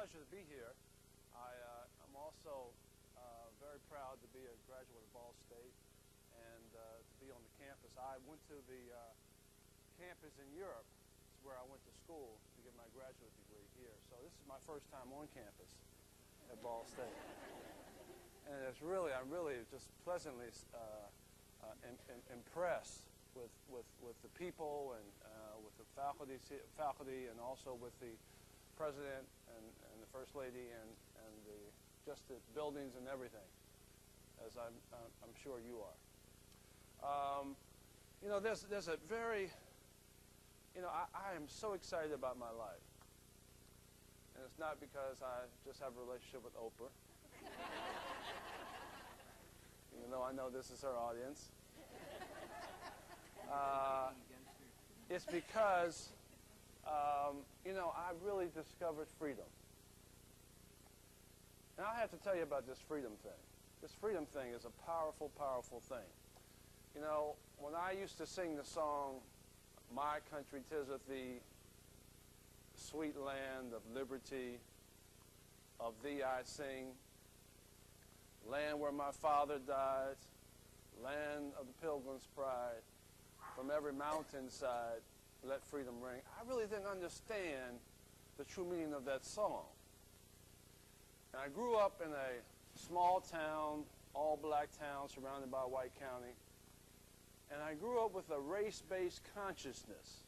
pleasure to be here. I'm also very proud to be a graduate of Ball State and to be on the campus. I went to the campus in Europe. It's where I went to school to get my graduate degree here. So this is my first time on campus at Ball State. And I'm really just pleasantly impressed with the people and with the faculty and also with the president and the first lady and just the buildings and everything, as I'm sure you are. You know, there's a very, you know, I am so excited about my life, and it's not because I just have a relationship with Oprah. Even though I know this is her audience. It's because, you know, I really discovered freedom. And I have to tell you about this freedom thing. This freedom thing is a powerful, powerful thing. You know, when I used to sing the song, "My country, 'tis of thee, sweet land of liberty, of thee I sing, land where my father died, land of the pilgrim's pride, from every mountainside, let freedom ring." I really didn't understand the true meaning of that song. And I grew up in a small town, all-black town, surrounded by White County. And I grew up with a race-based consciousness.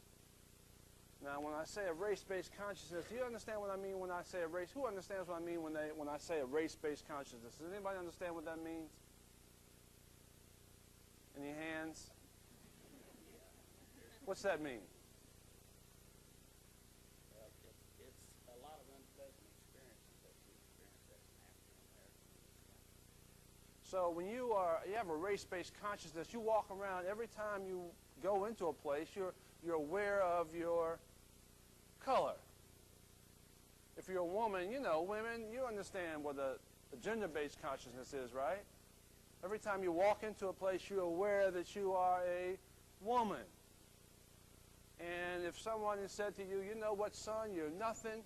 Now, when I say a race-based consciousness, do you understand what I mean when I say a race? Who understands what I mean when I say a race-based consciousness? Does anybody understand what that means? Any hands? What's that mean? It's a lot of unpleasant experiences that you experience as an African American. So when you have a race-based consciousness, you walk around every time you go into a place, you're aware of your color. If you're a woman, you know, women, you understand what a gender-based consciousness is, right? Every time you walk into a place, you're aware that you are a woman. And if someone has said to you, "You know what, son, you're nothing,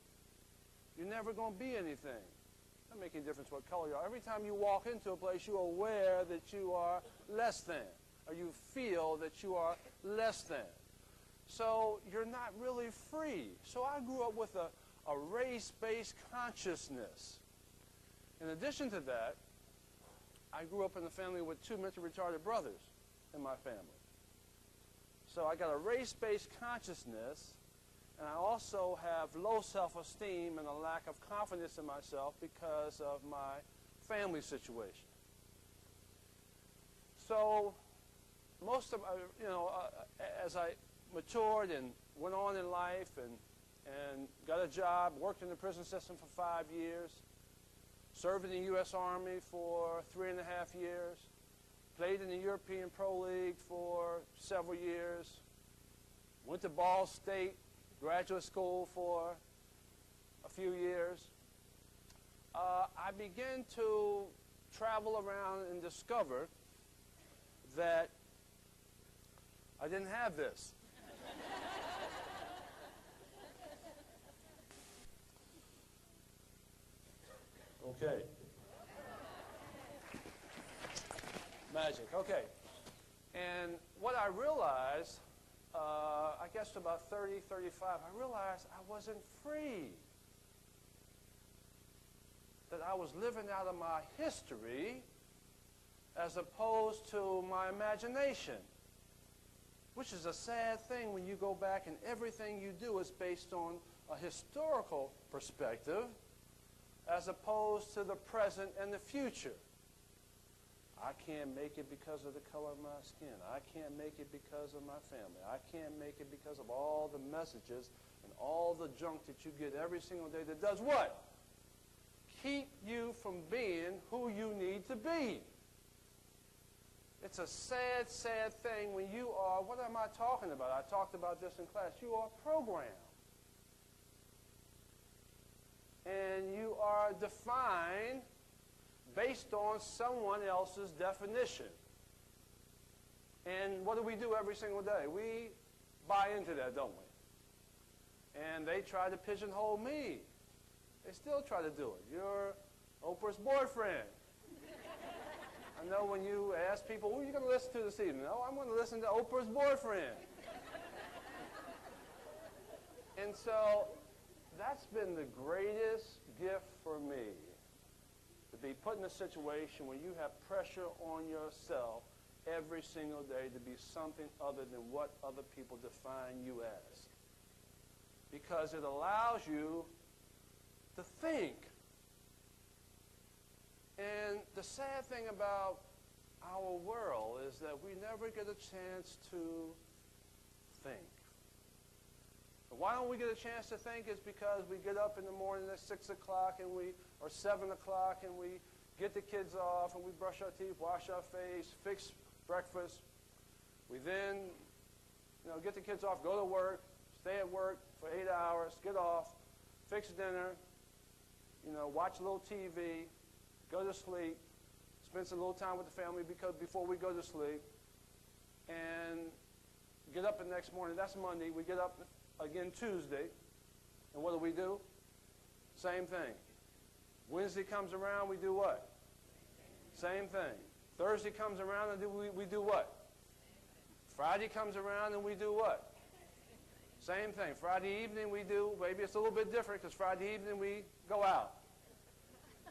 you're never going to be anything," it doesn't make any difference what color you are. Every time you walk into a place, you're aware that you are less than, or you feel that you are less than. So you're not really free. So I grew up with a race-based consciousness. In addition to that, I grew up in a family with 2 mentally retarded brothers in my family. So I got a race-based consciousness, and I also have low self-esteem and a lack of confidence in myself because of my family situation. So most of, you know, as I matured and went on in life and got a job, worked in the prison system for 5 years, served in the U.S. Army for 3.5 years, played in the European Pro League for several years, went to Ball State graduate school for a few years. I began to travel around and discover that I didn't have this. Okay. Magic, okay. And what I realized, I guess about 30, 35, I realized I wasn't free. That I was living out of my history as opposed to my imagination. Which is a sad thing when you go back and everything you do is based on a historical perspective as opposed to the present and the future. I can't make it because of the color of my skin. I can't make it because of my family. I can't make it because of all the messages and all the junk that you get every single day that does what? Keep you from being who you need to be. It's a sad, sad thing when you are, what am I talking about? I talked about this in class. You are programmed. And you are defined based on someone else's definition. And what do we do every single day? We buy into that, don't we? And they try to pigeonhole me They still try to do it. You're Oprah's boyfriend. I know when you ask people, who are you going to listen to this evening? Oh, I'm going to listen to Oprah's boyfriend. And so that's been the greatest gift for me, to be put in a situation where you have pressure on yourself every single day to be something other than what other people define you as. Because it allows you to think. And the sad thing about our world is that we never get a chance to think. Why don't we get a chance to think? Is because we get up in the morning at 6 o'clock or 7 o'clock and we get the kids off and we brush our teeth, wash our face, fix breakfast. We then get the kids off, go to work, stay at work for 8 hours, get off, fix dinner, watch a little TV, go to sleep, spend some little time with the family before we go to sleep, and get up the next morning. That's Monday. We get up again Tuesday, and what do? Same thing. Wednesday comes around, we do what? Same thing. Thursday comes around, and we do what? Friday comes around, and we do what? Same thing. Friday evening we do, maybe it's a little bit different because Friday evening we go out.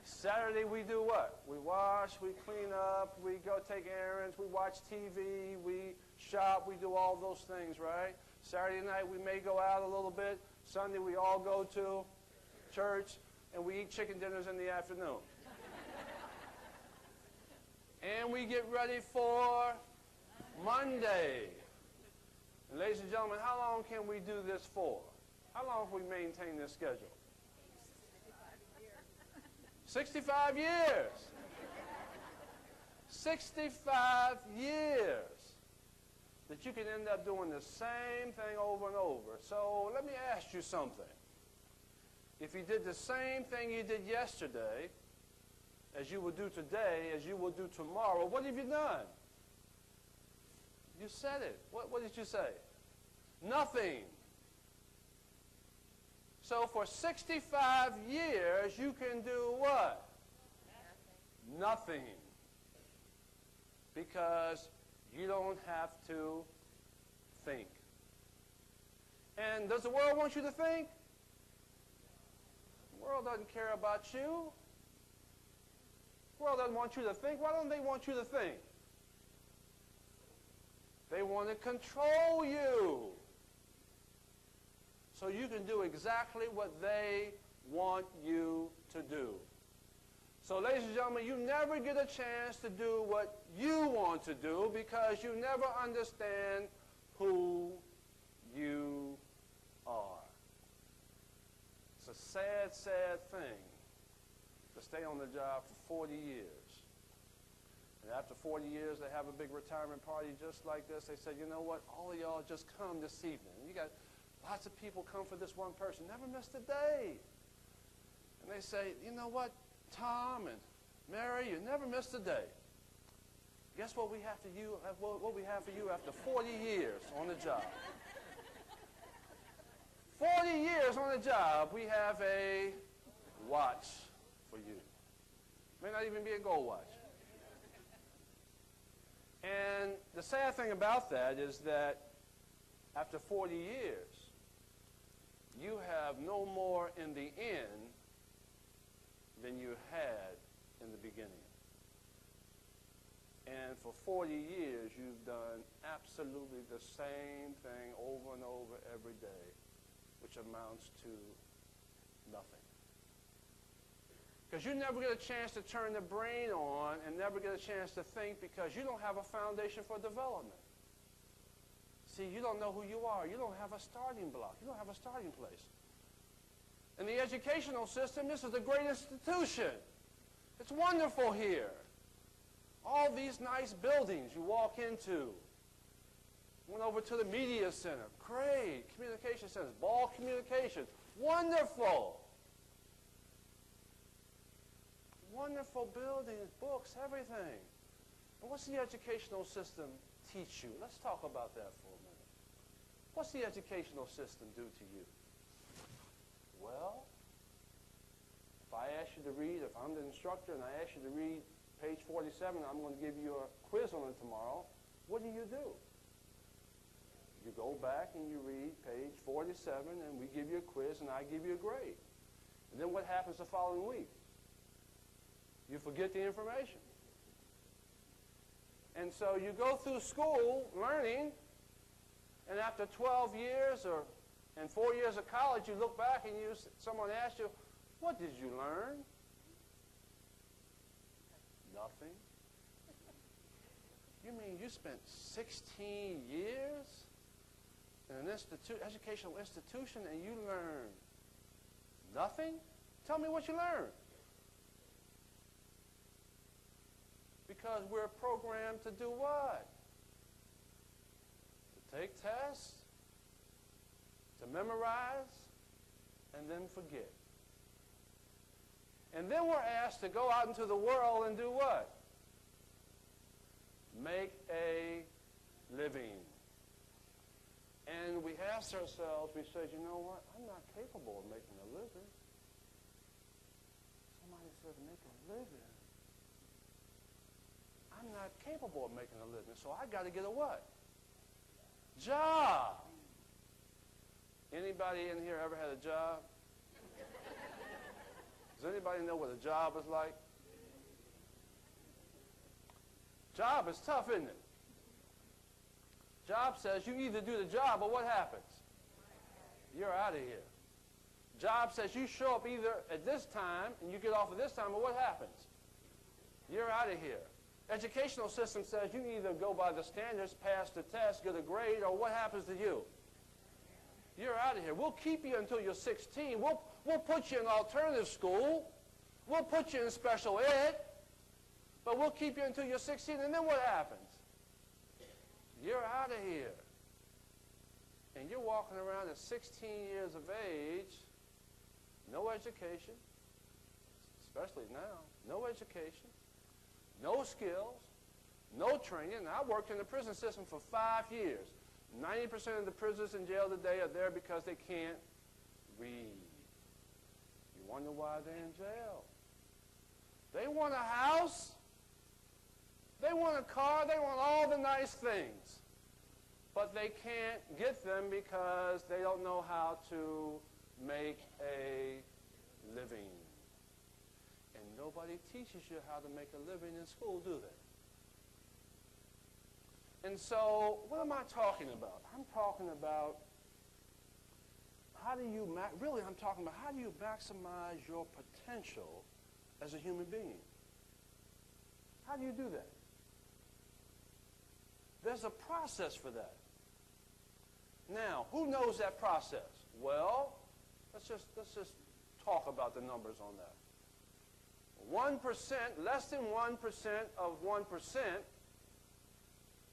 Saturday we do what? We wash, we clean up, we go take errands, we watch TV, we shop, we do all those things, right? Saturday night we may go out a little bit. Sunday we all go to church, and we eat chicken dinners in the afternoon. And we get ready for Monday. And ladies and gentlemen, how long can we do this for? How long can we maintain this schedule? 65 years. 65 years that you can end up doing the same thing over and over. So let me ask you something. If you did the same thing you did yesterday, as you will do today, as you will do tomorrow, what have you done? You said it. What did you say? Nothing. So for 65 years, you can do what? Nothing. Because you don't have to think. And does the world want you to think? The world doesn't care about you. The world doesn't want you to think. Why don't they want you to think? They want to control you. So you can do exactly what they want you to do. So ladies and gentlemen, you never get a chance to do what you want to do because you never understand who you are. It's a sad, sad thing to stay on the job for 40 years. And after 40 years, they have a big retirement party just like this. They said, you know what, all of y'all just come this evening. You got lots of people come for this one person. Never missed a day. And they say, you know what, Tom and Mary, you never missed a day. Guess what we have to you? What we have for you after 40 years on the job? 40 years on the job, we have a watch for you. May not even be a gold watch. And the sad thing about that is that after 40 years, you have no more in the end than you had in the beginning. And for 40 years, you've done absolutely the same thing over and over every day, which amounts to nothing. Because you never get a chance to turn the brain on and never get a chance to think because you don't have a foundation for development. See, you don't know who you are. You don't have a starting block. You don't have a starting place. In the educational system, this is a great institution. It's wonderful here. All these nice buildings you walk into. Went over to the media center. Great. Communication centers. Ball Communications. Wonderful. Wonderful buildings, books, everything. But what's the educational system teach you? Let's talk about that for a minute. What's the educational system do to you? Well, ask you to read, if I'm the instructor and I ask you to read page 47, I'm going to give you a quiz on it tomorrow, what do? You go back and you read page 47, and we give you a quiz, and I give you a grade. And then what happens the following week? You forget the information. And so you go through school learning, and after 12 years and 4 years of college, you look back and someone asks you, what did you learn? Nothing. You mean you spent 16 years in an educational institution and you learned nothing? Tell me what you learned. Because we're programmed to do what? To take tests, to memorize, and then forget. And then we're asked to go out into the world and do what? Make a living. And we ask ourselves, we say, you know what? I'm not capable of making a living. Somebody said, make a living. I'm not capable of making a living, so I got to get a what? Job. Anybody in here ever had a job? Does anybody know what a job is like? Job is tough, isn't it? Job says you either do the job or what happens? You're out of here. Job says you show up either at this time and you get off at this time, or what happens? You're out of here. Educational system says you either go by the standards, pass the test, get a grade, or what happens to you? You're out of here. We'll keep you until you're 16. We'll put you in alternative school. We'll put you in special ed. But we'll keep you until you're 16, and then what happens? You're out of here. And you're walking around at 16 years of age, no education, especially now, no education, no skills, no training. And I worked in the prison system for 5 years. 90% of the prisoners in jail today are there because they can't read. You wonder why they're in jail. They want a house. They want a car. They want all the nice things. But they can't get them because they don't know how to make a living. And nobody teaches you how to make a living in school, do they? And so, what am I talking about? I'm talking about how do you maximize your potential as a human being? How do you do that? There's a process for that. Now, who knows that process? Well, let's just talk about the numbers on that. 1%, less than 1% of 1%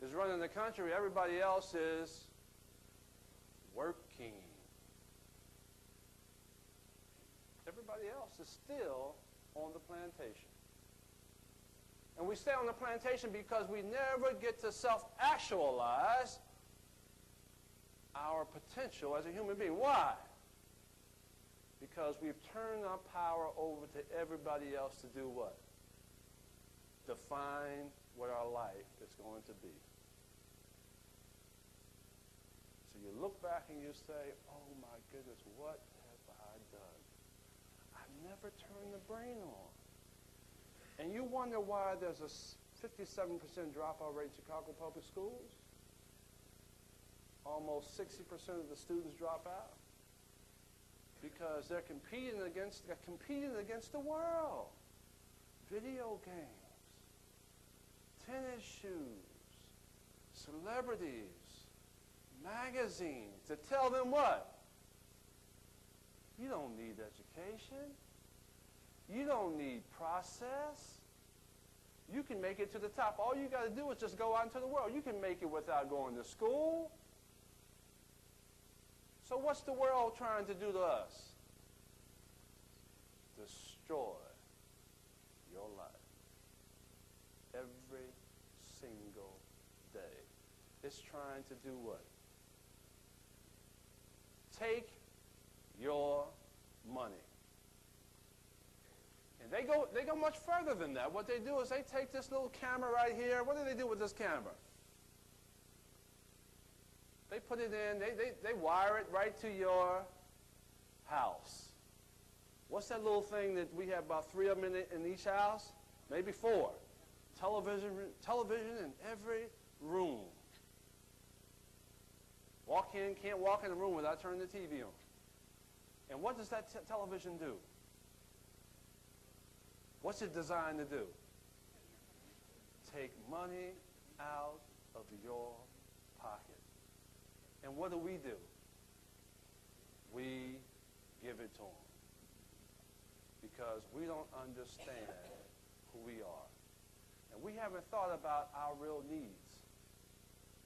is running the country. Everybody else is working. Everybody else is still on the plantation. And we stay on the plantation because we never get to self-actualize our potential as a human being. Why? Because we've turned our power over to everybody else to do what? Define what our life is going to be. So you look back and you say, oh my goodness, what have I done? I've never turned the brain on. And you wonder why there's a 57% dropout rate in Chicago public schools? Almost 60% of the students drop out. Because they're competing against the world. Video games, tennis shoes, celebrities, magazines that tell them what? You don't need education. You don't need process. You can make it to the top. All you got to do is just go out into the world. You can make it without going to school. So what's the world trying to do to us? Destroy your life. Every single day. It's trying to do what? Take your money. They go much further than that. What they do is they take this little camera right here. What do they do with this camera? They put it in, they wire it right to your house. What's that little thing that we have about 3 of them in each house? Maybe 4. Television in every room. Can't walk in the room without turning the TV on. And what does that television do? What's it designed to do? Take money out of your pocket. And what do? We give it to them. Because we don't understand who we are. And we haven't thought about our real needs.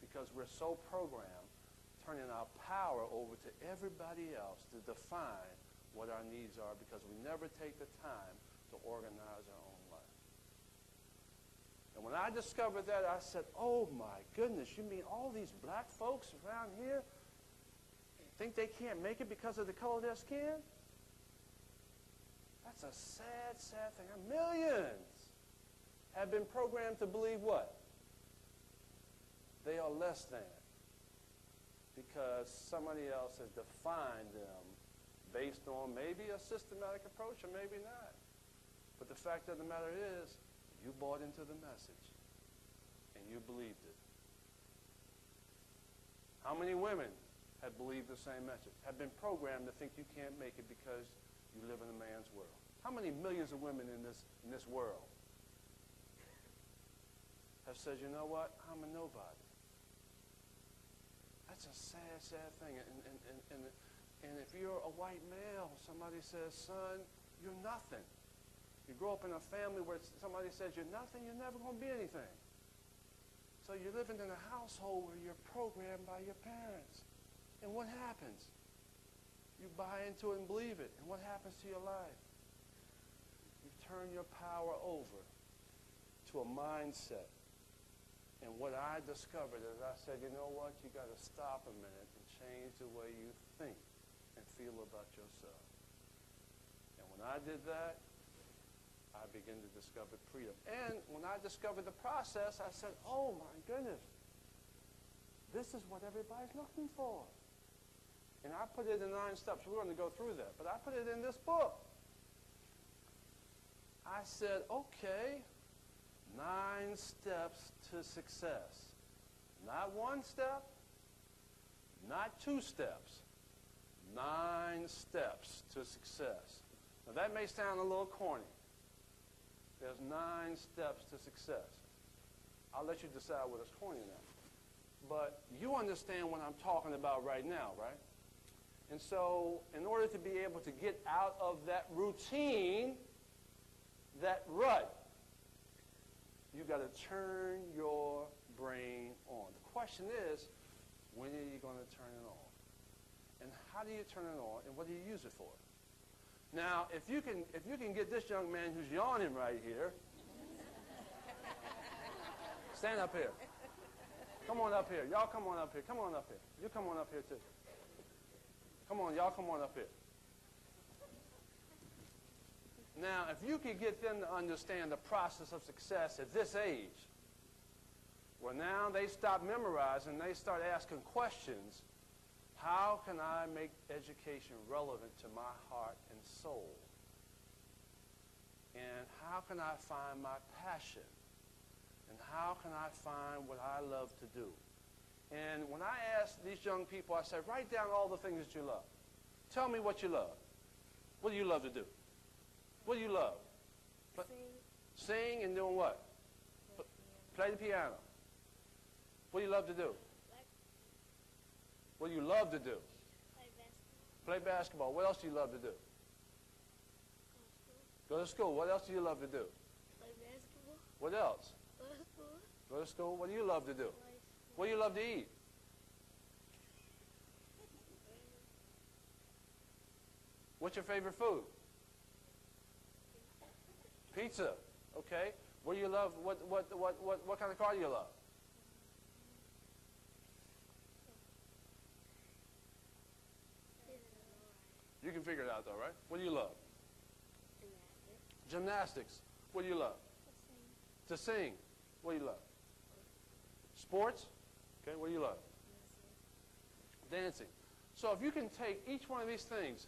Because we're so programmed, turning our power over to everybody else to define what our needs are, because we never take the time to organize our own life. And when I discovered that, I said, oh my goodness, you mean all these black folks around here think they can't make it because of the color of their skin? That's a sad, sad thing. Millions have been programmed to believe what? They are less than, because somebody else has defined them based on maybe a systematic approach or maybe not. But the fact of the matter is, you bought into the message and you believed it. How many women have believed the same message, have been programmed to think you can't make it because you live in a man's world? How many millions of women in this world have said, you know what, I'm a nobody? That's a sad, sad thing. And if you're a white male, somebody says, son, you're nothing. You grow up in a family where somebody says, you're nothing, you're never going to be anything. So you're living in a household where you're programmed by your parents. And what happens? You buy into it and believe it. And what happens to your life? You turn your power over to a mindset. And what I discovered is I said, you know what? You got to stop a minute and change the way you think and feel about yourself. And when I did that, I began to discover freedom. And when I discovered the process, I said, oh my goodness, this is what everybody's looking for. And I put it in 9 steps. We're going to go through that. But I put it in this book. I said, okay, 9 steps to success. Not 1 step, not 2 steps. 9 steps to success. Now that may sound a little corny. There's 9 steps to success. I'll let you decide whether it's corny or not. But you understand what I'm talking about right now, right? And so in order to be able to get out of that routine, that rut, you've got to turn your brain on. The question is, when are you going to turn it on? And how do you turn it on, and what do you use it for? Now, if you can get this young man who's yawning right here, stand up here. Come on up here. Y'all come on up here. Come on up here. You come on up here too. Come on, y'all come on up here. Now, if you could get them to understand the process of success at this age, well, now they stop memorizing, they start asking questions. How can I make education relevant to my heart and soul? And how can I find my passion? And how can I find what I love to do? And when I ask these young people, I say, write down all the things that you love. Tell me what you love. What do you love to do? What do you love? Sing and doing what? Play the piano. What do you love to do? What do you love to do? Play basketball. What else do you love to do? Go to school. What else do you love to do? Play basketball. What else? Go to school. Go to school. What do you love to do? What do you love to eat? What's your favorite food? Pizza. Okay. What do you love? What kind of car do you love? You can figure it out though, right? What do you love? Gymnastics. What do you love? To sing. What do you love? Sports. Okay, what do you love? Dancing. So if you can take each one of these things,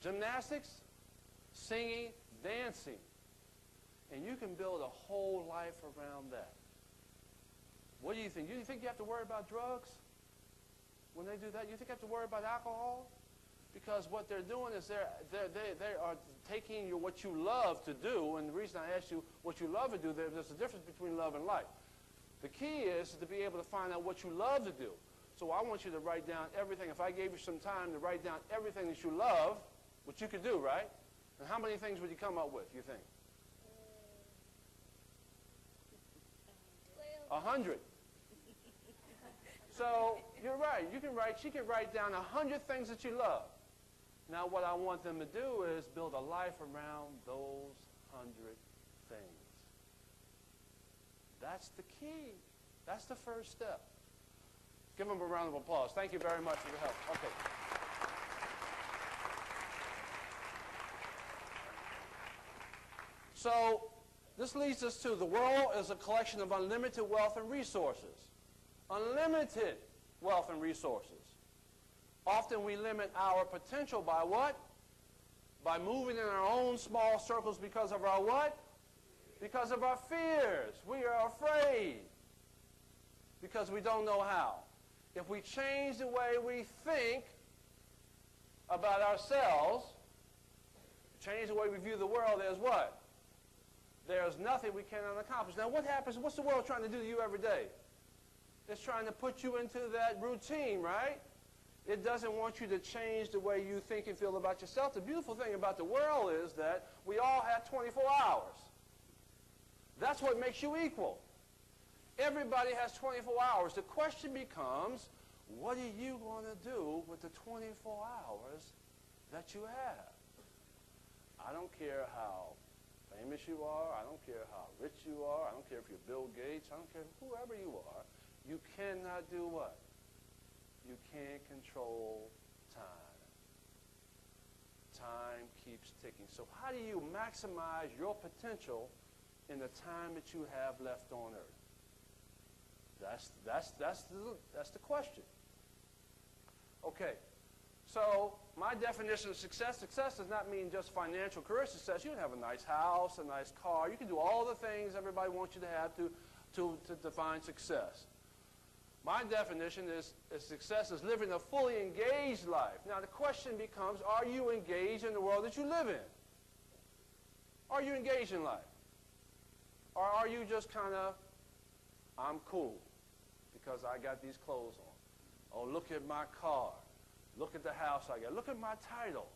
gymnastics, singing, dancing, and you can build a whole life around that. What do you think? Do you think you have to worry about drugs when they do that? You think you have to worry about alcohol? Because what they're doing is they are taking what you love to do, and the reason I asked you what you love to do, there's a difference between love and life. The key is to be able to find out what you love to do. So I want you to write down everything. If I gave you some time to write down everything that you love, which you could do, right? And how many things would you come up with, you think? 100. So you're right. You can write. She can write down 100 things that you love. Now what I want them to do is build a life around those 100 things. That's the key. That's the first step. Give them a round of applause. Thank you very much for your help. Okay. So this leads us to the world is a collection of unlimited wealth and resources. Unlimited wealth and resources. Often we limit our potential by what? By moving in our own small circles because of our what? Because of our fears. We are afraid. Because we don't know how. If we change the way we think about ourselves, change the way we view the world, there's what? There's nothing we cannot accomplish. Now what happens? What's the world trying to do to you every day? It's trying to put you into that routine, right? It doesn't want you to change the way you think and feel about yourself. The beautiful thing about the world is that we all have 24 hours. That's what makes you equal. Everybody has 24 hours. The question becomes, what are you going to do with the 24 hours that you have? I don't care how famous you are. I don't care how rich you are. I don't care if you're Bill Gates. I don't care whoever you are. You cannot do what? You can't control time. Time keeps ticking. So how do you maximize your potential in the time that you have left on earth? That's the question. Okay. So my definition of success does not mean just financial career success. You can have a nice house, a nice car. You can do all the things everybody wants you to have to define success. My definition is success is living a fully engaged life. Now the question becomes, are you engaged in the world that you live in? Are you engaged in life? Or are you just kind of, I'm cool because I got these clothes on. Oh, look at my car. Look at the house I got. Look at my title.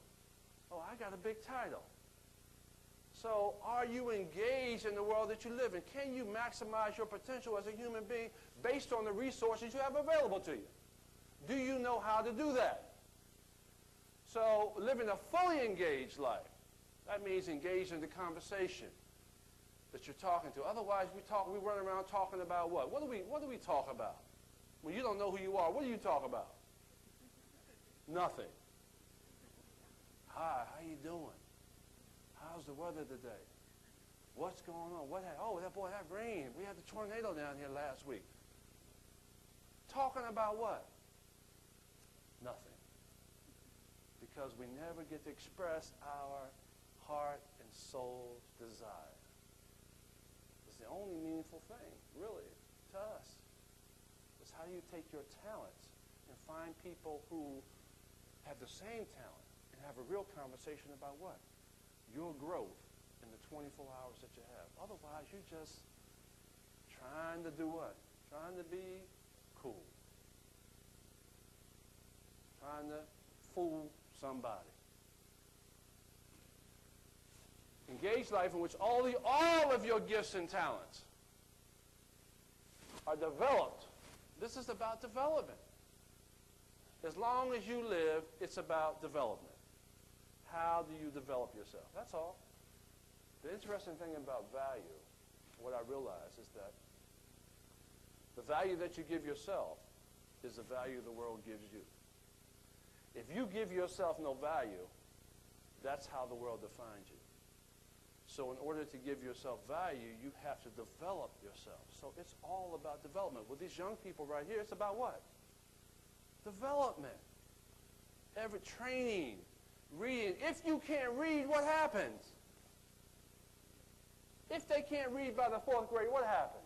Oh, I got a big title. So are you engaged in the world that you live in? Can you maximize your potential as a human being based on the resources you have available to you? Do you know how to do that? So living a fully engaged life, that means engaged in the conversation that you're talking to. Otherwise, we run around talking about what? What do we talk about? When you don't know who you are, what do you talk about? Nothing. Hi, how you doing? How's the weather today? What's going on? That rain. We had the tornado down here last week. Talking about what? Nothing. Because we never get to express our heart and soul's desire. It's the only meaningful thing, really, to us. Is how do you take your talents and find people who have the same talent and have a real conversation about what? Your growth in the 24 hours that you have. Otherwise, you're just trying to do what? Trying to be cool. Trying to fool somebody. Engaged life in which all of your gifts and talents are developed. This is about development. As long as you live, it's about development. How do you develop yourself? That's all. The interesting thing about value, what I realize is that the value that you give yourself is the value the world gives you. If you give yourself no value, that's how the world defines you. So in order to give yourself value, you have to develop yourself. So it's all about development. With these young people right here, it's about what? Development. Every training, reading. If you can't read, what happens? If they can't read by the 4th grade, what happens?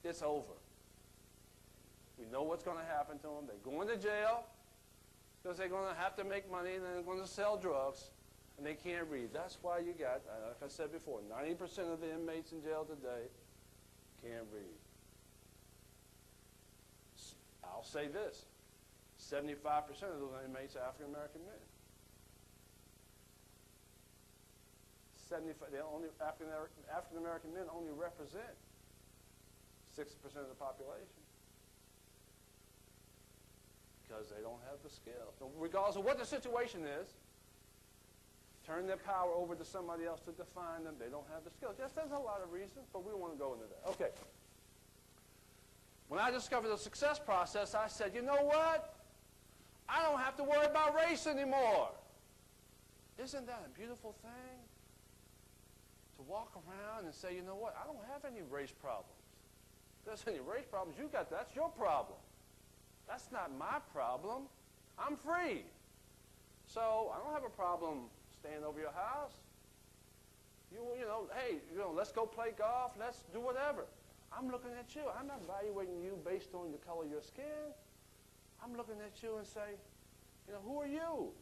It's over. We know what's going to happen to them. They're going to jail because they're going to have to make money and then they're going to sell drugs, and they can't read. That's why you got, like I said before, 90% of the inmates in jail today can't read. I'll say this, 75% of those inmates are African American men. 75, African American men only represent 60% of the population because they don't have the skill. So regardless of what the situation is, turn their power over to somebody else to define them. They don't have the skills. Yes, there's a lot of reasons, but we don't want to go into that. Okay. When I discovered the success process, I said, you know what? I don't have to worry about race anymore. Isn't that a beautiful thing? To walk around and say, you know what? I don't have any race problems. If there's any race problems, you got that. That's your problem. That's not my problem. I'm free. So I don't have a problem staying over your house. You know, hey, let's go play golf. Let's do whatever. I'm looking at you. I'm not evaluating you based on the color of your skin. I'm looking at you and say, you know, who are you?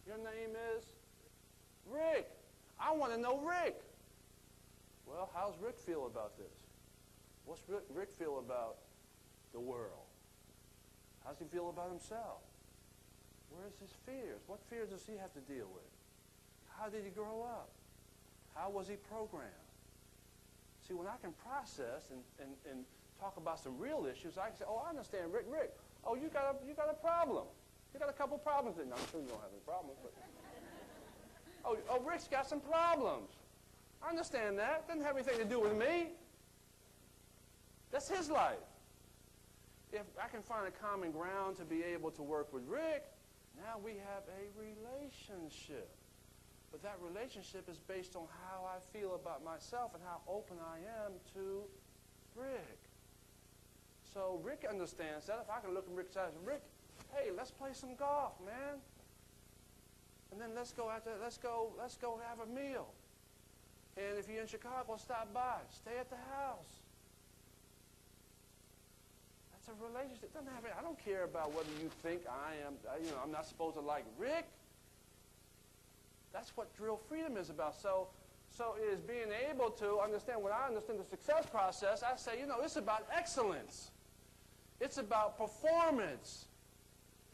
Your name is Rick. I want to know Rick. Well, how's Rick feel about this? What's Rick feel about the world? How's he feel about himself? Where's his fears? What fears does he have to deal with? How did he grow up? How was he programmed? See, when I can process and talk about some real issues, I can say, oh, I understand, Rick. Oh, you got a problem. You got a couple problems. No, I'm sure you don't have any problems. But oh, Rick's got some problems. I understand that. Doesn't have anything to do with me. That's his life. If I can find a common ground to be able to work with Rick, now we have a relationship. But that relationship is based on how I feel about myself and how open I am to Rick. So Rick understands that. If I can look in Rick's eyes, Rick, hey, let's play some golf, man. And then let's go have a meal. And if you're in Chicago, stop by. Stay at the house. That's a relationship. It doesn't have I don't care about whether you think I am, I'm not supposed to like Rick. That's what real freedom is about. So it is being able to understand, when I understand the success process, I say, it's about excellence. It's about performance.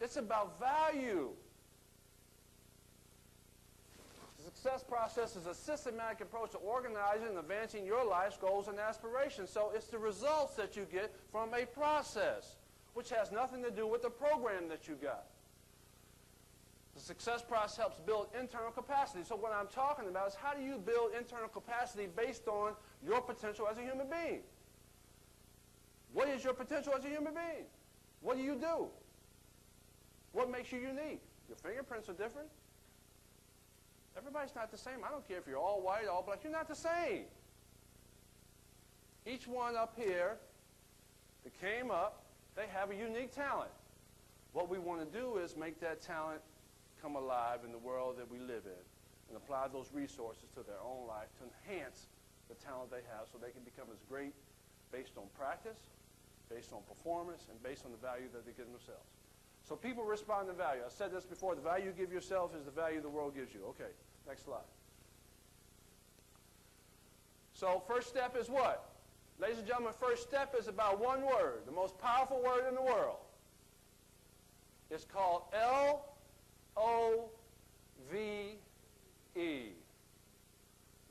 It's about value. The success process is a systematic approach to organizing and advancing your life's goals and aspirations. So it's the results that you get from a process, which has nothing to do with the program that you got. The success process helps build internal capacity. So what I'm talking about is, how do you build internal capacity based on your potential as a human being? What is your potential as a human being? What do you do? What makes you unique? Your fingerprints are different. Everybody's not the same. I don't care if you're all white, all black. You're not the same. Each one up here that came up, they have a unique talent. What we want to do is make that talent come alive in the world that we live in and apply those resources to their own life to enhance the talent they have so they can become as great based on practice, based on performance, and based on the value that they give themselves. So people respond to value. I said this before. The value you give yourself is the value the world gives you. Okay, next slide. So first step is what? Ladies and gentlemen, first step is about one word, the most powerful word in the world. It's called L-O-V-E.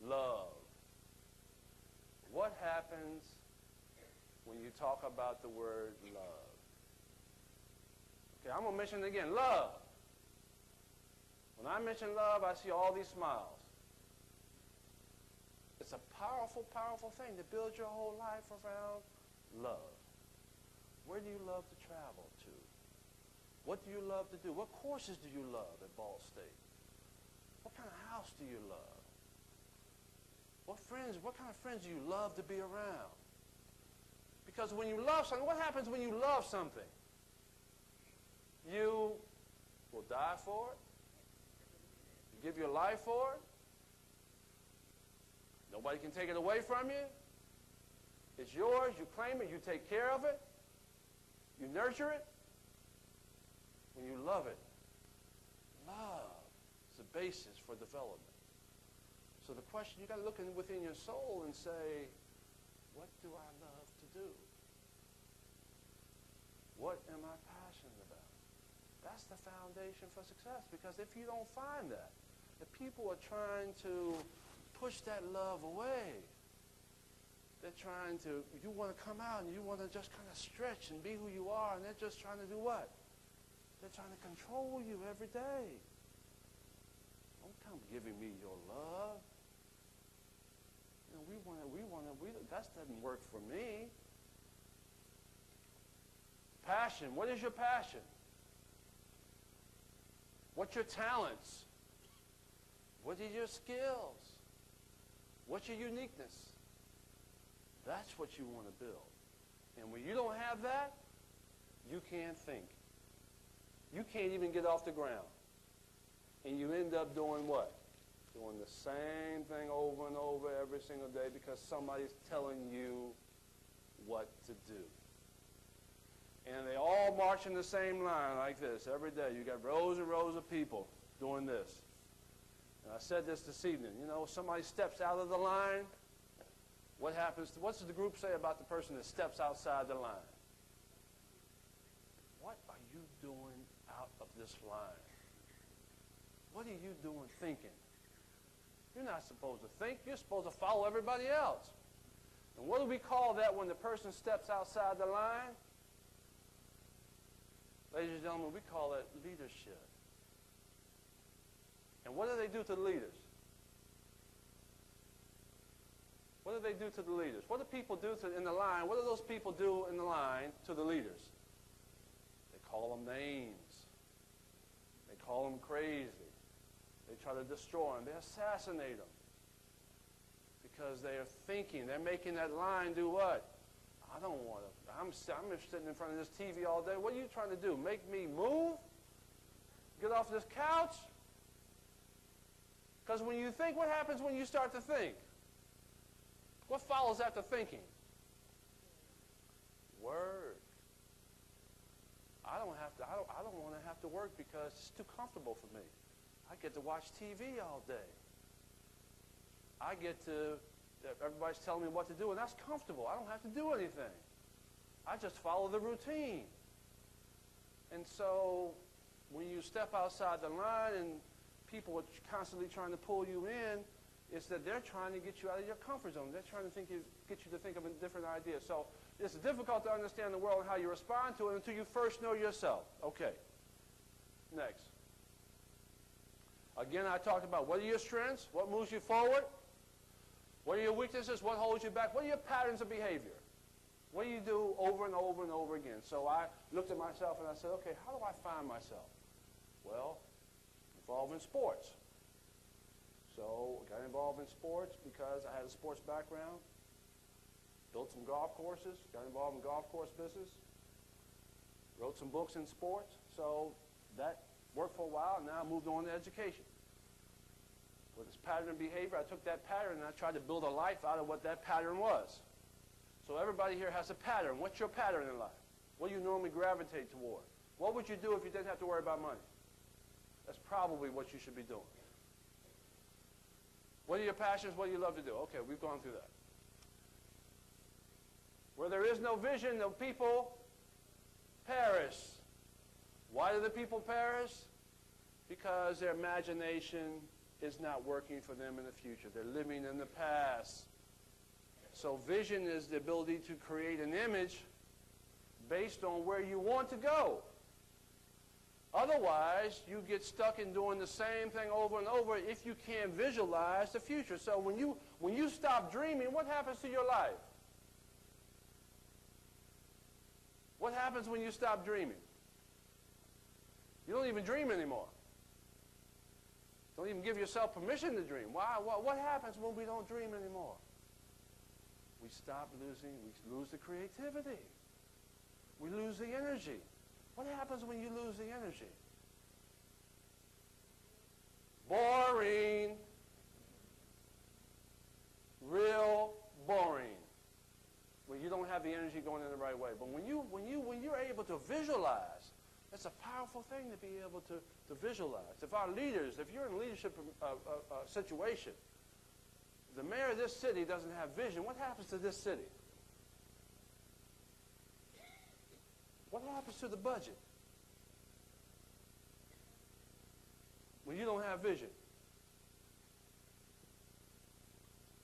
Love. What happens when you talk about the word love? Okay, I'm going to mention it again. Love. When I mention love, I see all these smiles. It's a powerful, powerful thing to build your whole life around love. Where do you love to travel to? What do you love to do? What courses do you love at Ball State? What kind of house do you love? What kind of friends do you love to be around? Because when you love something, what happens when you love something? You will die for it. You give your life for it. Nobody can take it away from you. It's yours. You claim it. You take care of it. You nurture it. When you love it, love is the basis for development. So the question, you got to look within your soul and say, what do I love to do? What am I passionate about? That's the foundation for success, because if you don't find that, if people are trying to push that love away, they're trying to, you want to come out and you want to just kind of stretch and be who you are, and they're just trying to do what? They're trying to control you every day. Don't come giving me your love. You know, that doesn't work for me. Passion. What is your passion? What's your talents? What are your skills? What's your uniqueness? That's what you want to build. And when you don't have that, you can't think. You can't even get off the ground. And you end up doing what? Doing the same thing over and over every single day because somebody's telling you what to do. And they all march in the same line like this every day. You got rows and rows of people doing this. And I said this evening. You know, somebody steps out of the line. What happens? What does the group say about the person that steps outside the line? What are you doing out of this line? What are you doing thinking? You're not supposed to think. You're supposed to follow everybody else. And what do we call that when the person steps outside the line? Ladies and gentlemen, we call it leadership. And what do they do to the leaders? What do they do to the leaders? What do people do in the line? What do those people do in the line to the leaders? They call them names. They call them crazy. They try to destroy them. They assassinate them. Because they are thinking. They're making that line do what? I don't want to. I'm sitting in front of this TV all day. What are you trying to do? Make me move? Get off this couch? Because when you think, what happens when you start to think? What follows after thinking? Work. I don't want to have to work because it's too comfortable for me. I get to watch TV all day. I get to, everybody's telling me what to do, and that's comfortable. I don't have to do anything. I just follow the routine. And so when you step outside the line and people are constantly trying to pull you in, it's that they're trying to get you out of your comfort zone. They're trying to get you to think of a different idea. So it's difficult to understand the world and how you respond to it until you first know yourself. Okay. Next. Again, I talked about what are your strengths, what moves you forward, what are your weaknesses, what holds you back, what are your patterns of behavior? What do you do over and over and over again? So I looked at myself and I said, okay, how do I find myself? Well, involved in sports. So I got involved in sports because I had a sports background, built some golf courses, got involved in golf course business, wrote some books in sports. So that worked for a while, and now I moved on to education. With this pattern of behavior, I took that pattern and I tried to build a life out of what that pattern was. So everybody here has a pattern. What's your pattern in life? What do you normally gravitate toward? What would you do if you didn't have to worry about money? That's probably what you should be doing. What are your passions? What do you love to do? Okay, we've gone through that. Where there is no vision, the people perish. Why do the people perish? Because their imagination is not working for them in the future. They're living in the past. So vision is the ability to create an image based on where you want to go. Otherwise, you get stuck in doing the same thing over and over if you can't visualize the future. So when you stop dreaming, what happens to your life? What happens when you stop dreaming? You don't even dream anymore. Don't even give yourself permission to dream. Why? What happens when we don't dream anymore? We stop losing, we lose the creativity. We lose the energy. What happens when you lose the energy? Boring. Real boring. When you don't have the energy going in the right way. But when you're able to visualize, it's a powerful thing to be able to visualize. If our leaders, if you're in a leadership situation, the mayor of this city doesn't have vision, what happens to this city? What happens to the budget when you don't have vision?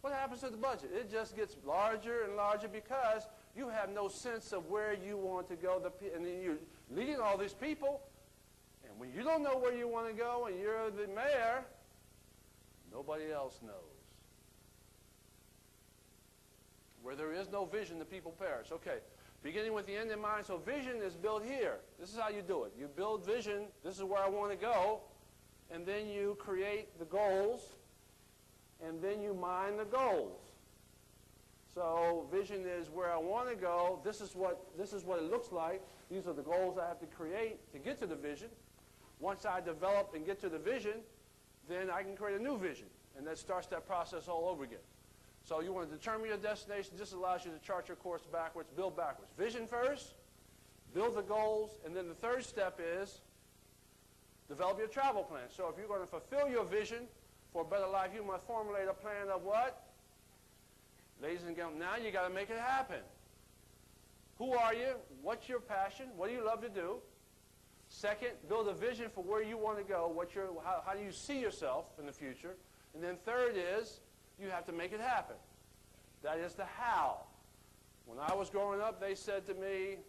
What happens to the budget? It just gets larger and larger because you have no sense of where you want to go. And then you're leading all these people, and when you don't know where you want to go and you're the mayor, nobody else knows. Where there is no vision, the people perish. Okay, beginning with the end in mind. So vision is built here. This is how you do it. You build vision. This is where I want to go. And then you create the goals. And then you mine the goals. So vision is where I want to go. This is what it looks like. These are the goals I have to create to get to the vision. Once I develop and get to the vision, then I can create a new vision. And that starts that process all over again. So you want to determine your destination. This allows you to chart your course backwards, build backwards. Vision first, build the goals, and then the third step is develop your travel plan. So if you're going to fulfill your vision for a better life, you must formulate a plan of what? Ladies and gentlemen, now you got to make it happen. Who are you? What's your passion? What do you love to do? Second, build a vision for where you want to go. How do you see yourself in the future? And then third is, you have to make it happen. That is the how. When I was growing up, they said to me,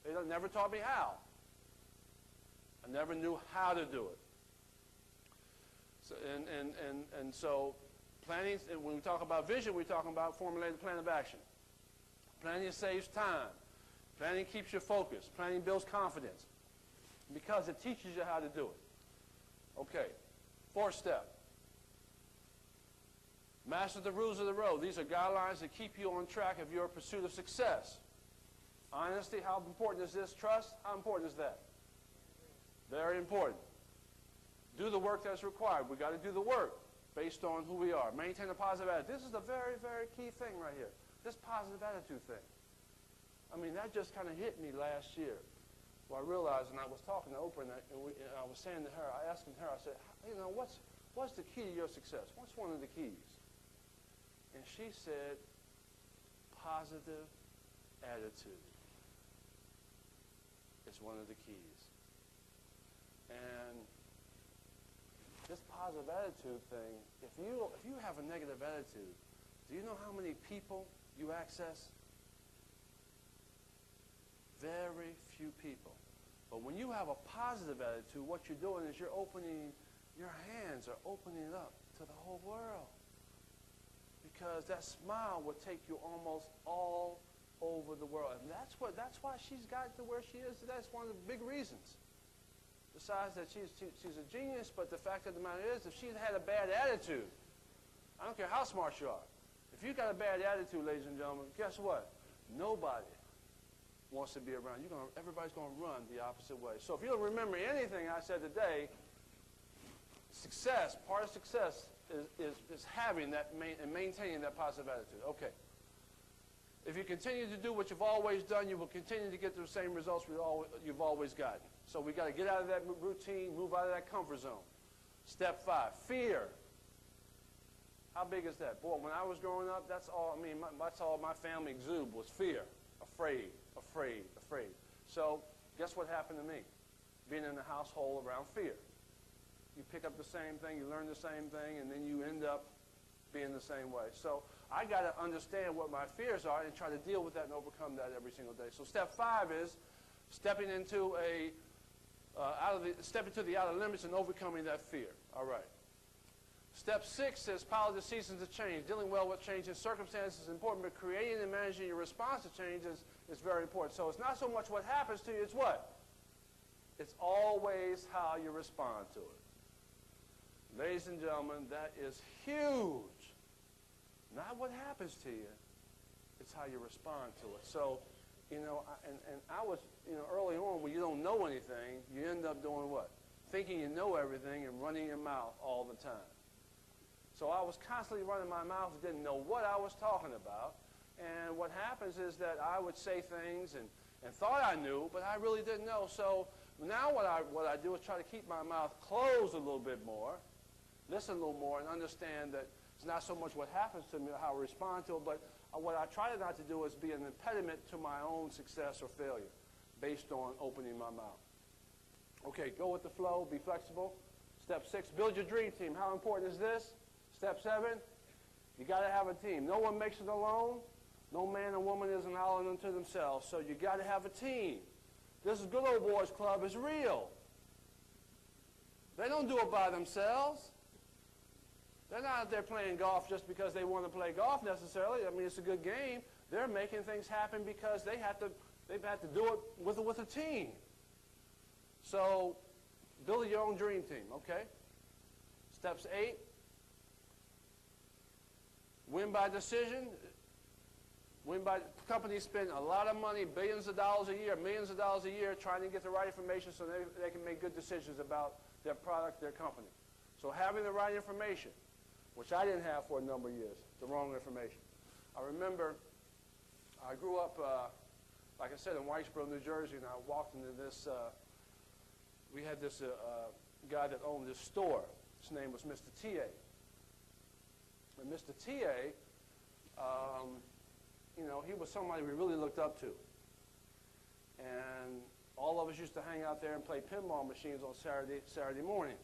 they never taught me how. I never knew how to do it. So, and so planning, when we talk about vision, we're talking about formulating a plan of action. Planning saves time. Planning keeps you focused. Planning builds confidence because it teaches you how to do it. Okay, fourth step. Master the rules of the road. These are guidelines that keep you on track of your pursuit of success. Honesty, how important is this? Trust, how important is that? Very important. Do the work that's required. We've got to do the work based on who we are. Maintain a positive attitude. This is a very, very key thing right here. This positive attitude thing. I mean, that just kind of hit me last year. Well, I realized, and I was talking to Oprah, and I was saying to her, I asking her, I said, you know, what's the key to your success? What's one of the keys? And she said, positive attitude is one of the keys. And this positive attitude thing, if you have a negative attitude, do you know how many people you access? Very few people. But when you have a positive attitude, what you're doing is your hands are opening up to the whole world. Because that smile will take you almost all over the world. And that's why she's got to where she is today. That's one of the big reasons. Besides that she's a genius, but the fact of the matter is, if she had a bad attitude, I don't care how smart you are, if you got a bad attitude, ladies and gentlemen, guess what? Nobody wants to be around. Everybody's going to run the opposite way. So if you don't remember anything I said today, success, part of success is having that and maintaining that positive attitude. Okay. If you continue to do what you've always done, you will continue to get the same results you've always gotten. So we've got to get out of that routine, move out of that comfort zone. Step 5, fear. How big is that? Boy, when I was growing up, that's all my family exuded was fear. Afraid, afraid, afraid. So guess what happened to me? Being in a household around fear. You pick up the same thing, you learn the same thing, and then you end up being the same way. So I got to understand what my fears are and try to deal with that and overcome that every single day. So step 5 is stepping into the outer limits and overcoming that fear. All right. Step 6 says pilot the seasons of change. Dealing well with changing circumstances is important, but creating and managing your response to change is very important. So it's not so much what happens to you, it's what? It's always how you respond to it. Ladies and gentlemen, that is huge. Not what happens to you, it's how you respond to it. So, and I was, early on when you don't know anything, you end up doing what? Thinking you know everything and running your mouth all the time. So I was constantly running my mouth, didn't know what I was talking about. And what happens is that I would say things and thought I knew, but I really didn't know. So now what I do is try to keep my mouth closed a little bit more, listen a little more, and understand that it's not so much what happens to me or how I respond to it, but what I try not to do is be an impediment to my own success or failure based on opening my mouth. Okay, go with the flow, be flexible. Step 6, build your dream team. How important is this? Step 7, you got to have a team. No one makes it alone. No man or woman is an island unto themselves, so you got to have a team. This Good Old Boys Club is real. They don't do it by themselves. They're not out there playing golf just because they want to play golf necessarily. I mean, it's a good game. They're making things happen because they've had to do it with a team. So build your own dream team, okay? Steps 8, win by decision. Companies spend a lot of money, billions of dollars a year, millions of dollars a year, trying to get the right information so they can make good decisions about their product, their company. So having the right information, which I didn't have for a number of years, the wrong information. I remember I grew up, like I said, in Whitesboro, New Jersey, and I walked into this, we had this guy that owned this store. His name was Mr. T.A. And Mr. T.A., he was somebody we really looked up to. And all of us used to hang out there and play pinball machines on Saturday mornings.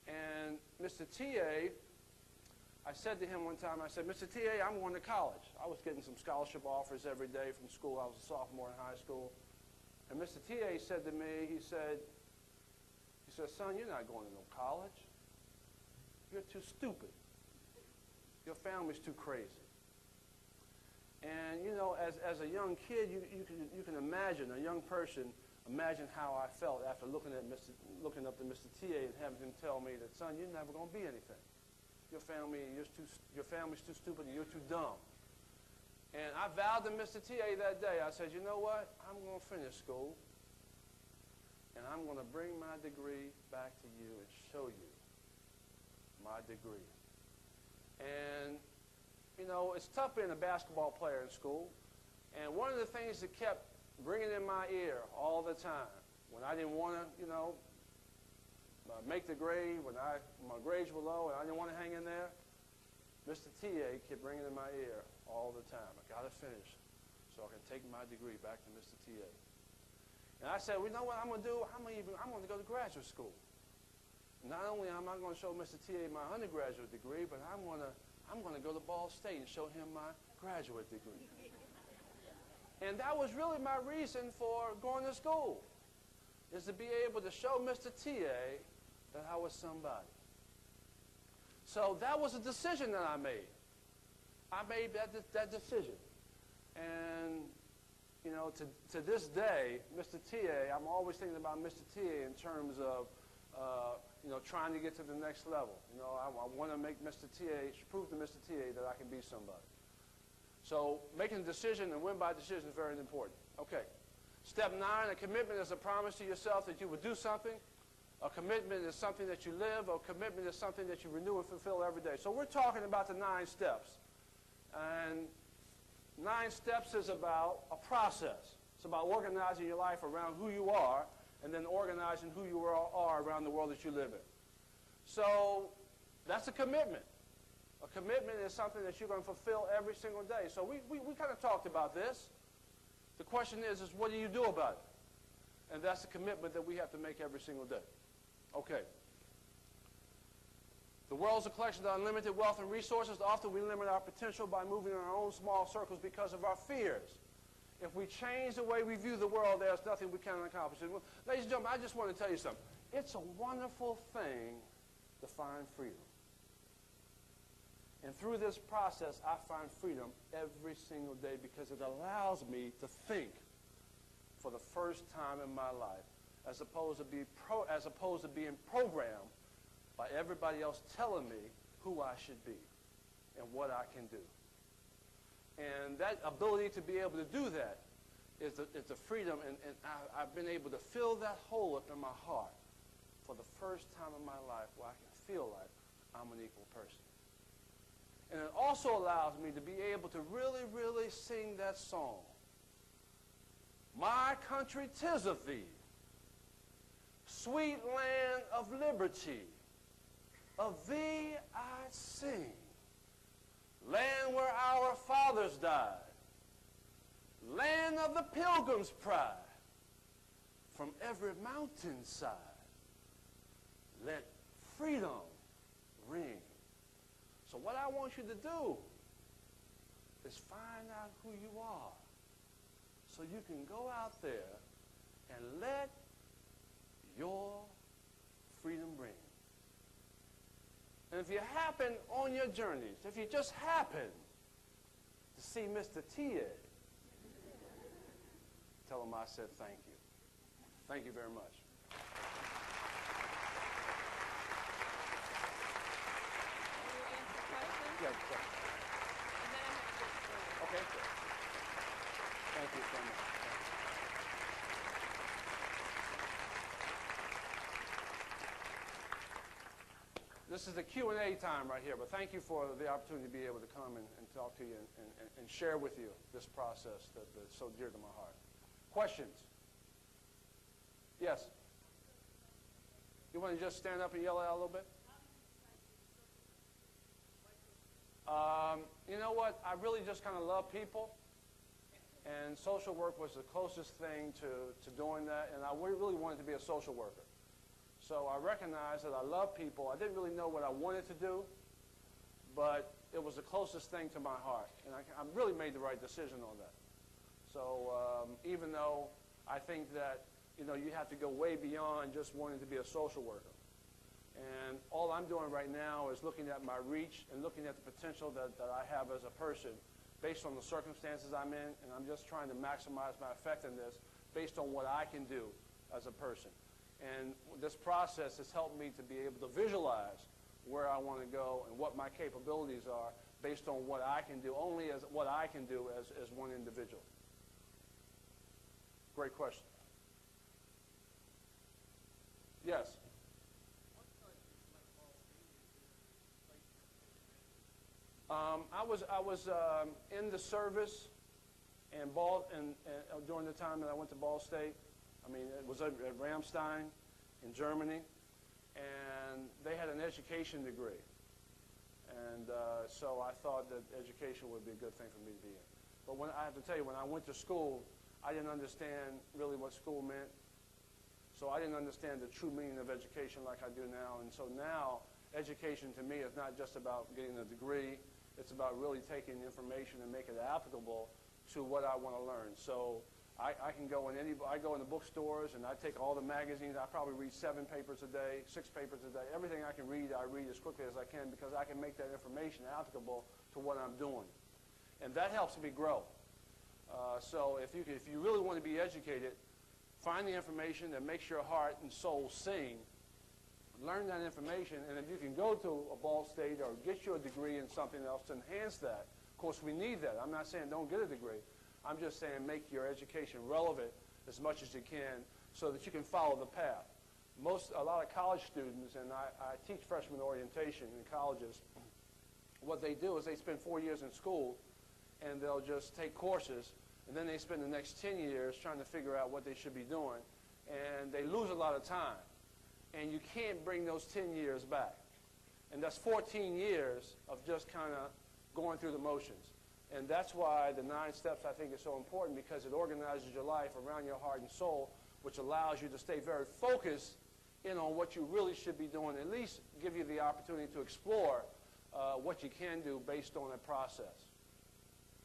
And Mr. T.A., I said to him one time, I said, Mr. T.A., I'm going to college. I was getting some scholarship offers every day from school. I was a sophomore in high school. And Mr. T.A. said to me, he said, son, you're not going to no college. You're too stupid. Your family's too crazy. And, as a young kid, you can imagine, a young person, imagine how I felt after looking up to Mr. T.A. and having him tell me that, son, you're never going to be anything. Your family's too stupid and you're too dumb. And I vowed to Mr. T.A. that day, I said, you know what? I'm going to finish school, and I'm going to bring my degree back to you and show you my degree. And it's tough being a basketball player in school. And one of the things that kept ringing in my ear all the time, when I didn't want to, make the grade, when my grades were low and I didn't want to hang in there, Mr. T.A. kept ringing in my ear all the time. I got to finish so I can take my degree back to Mr. T.A. And I said, well, you know what I'm going to do? I'm going to go to graduate school. Not only am I going to show Mr. T.A. my undergraduate degree, but I'm going to go to Ball State and show him my graduate degree. And that was really my reason for going to school, is to be able to show Mr. T.A. that I was somebody. So that was a decision that I made. I made that decision. And, to this day, Mr. T.A., I'm always thinking about Mr. T.A. in terms of, trying to get to the next level. I want to make Mr. T.A., prove to Mr. T.A. that I can be somebody. So making a decision and win by decision is very important. Okay. Step 9, a commitment is a promise to yourself that you will do something. A commitment is something that you live. A commitment is something that you renew and fulfill every day. So we're talking about the 9 steps. And 9 steps is about a process. It's about organizing your life around who you are and then organizing who you are around the world that you live in. So that's a commitment. A commitment is something that you're going to fulfill every single day. So we kind of talked about this. The question is what do you do about it? And that's the commitment that we have to make every single day. Okay. The world's a collection of unlimited wealth and resources. Often we limit our potential by moving in our own small circles because of our fears. If we change the way we view the world, there's nothing we cannot accomplish. Ladies and gentlemen, I just want to tell you something. It's a wonderful thing to find freedom. And through this process, I find freedom every single day because it allows me to think for the first time in my life, as opposed to being programmed by everybody else telling me who I should be and what I can do. And that ability to be able to do that is the freedom, and I've been able to fill that hole up in my heart for the first time in my life where I can feel like I'm an equal person. And it also allows me to be able to really, really sing that song. My country, 'tis of thee, sweet land of liberty, of thee I sing. Land where our fathers died, land of the pilgrim's pride, from every mountainside, let freedom ring. So what I want you to do is find out who you are so you can go out there and let your freedom ring. And if you happen on your journeys, if you just happen to see Mr. T.A., tell him I said thank you. Thank you very much. Yeah, sure. Okay, good. Thank you so much. This is the Q&A time right here, but thank you for the opportunity to be able to come and talk to you and share with you this process that's so dear to my heart. Questions? Yes? You want to just stand up and yell out a little bit? You know what? I really just kind of love people, and social work was the closest thing to doing that, and I really wanted to be a social worker. So I recognized that I love people. I didn't really know what I wanted to do, but it was the closest thing to my heart, and I really made the right decision on that. So even though I think that you have to go way beyond just wanting to be a social worker. And all I'm doing right now is looking at my reach and looking at the potential that I have as a person based on the circumstances I'm in, and I'm just trying to maximize my effectiveness based on what I can do as a person. And this process has helped me to be able to visualize where I want to go and what my capabilities are based on what I can do, only as what I can do as one individual. Great question. Yes? I was in the service and during the time that I went to Ball State. I mean, it was at Ramstein in Germany, and they had an education degree. And so I thought that education would be a good thing for me to be in. But I have to tell you, when I went to school, I didn't understand really what school meant. So I didn't understand the true meaning of education like I do now. And so now, education to me is not just about getting a degree. It's about really taking information and making it applicable to what I want to learn. So I can go I go in the bookstores and I take all the magazines. I probably read 7 papers a day, 6 papers a day. Everything I can read, I read as quickly as I can because I can make that information applicable to what I'm doing. And that helps me grow. So if you really want to be educated, find the information that makes your heart and soul sing. Learn that information, and if you can go to a Ball State or get your degree in something else to enhance that, of course we need that. I'm not saying don't get a degree. I'm just saying make your education relevant as much as you can so that you can follow the path. A lot of college students, and I teach freshman orientation in colleges, what they do is they spend 4 years in school and they'll just take courses, and then they spend the next 10 years trying to figure out what they should be doing, and they lose a lot of time. And you can't bring those 10 years back. And that's 14 years of just kind of going through the motions. And that's why the 9 steps I think is so important, because it organizes your life around your heart and soul, which allows you to stay very focused in on what you really should be doing, at least give you the opportunity to explore what you can do based on a process.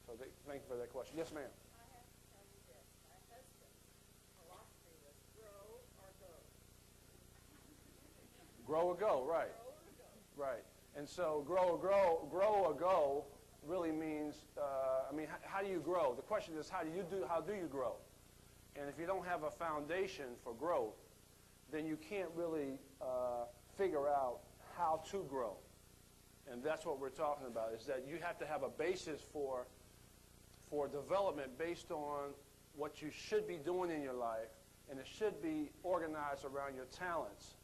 So thank you for that question. Yes, ma'am. I have to tell you this. My husband's philosophy was grow or go. Grow or go, right. Grow or go. Right. And so grow or go really means, how do you grow? The question is, how do you grow? And if you don't have a foundation for growth, then you can't really figure out how to grow. And that's what we're talking about, is that you have to have a basis for development based on what you should be doing in your life, and it should be organized around your talents.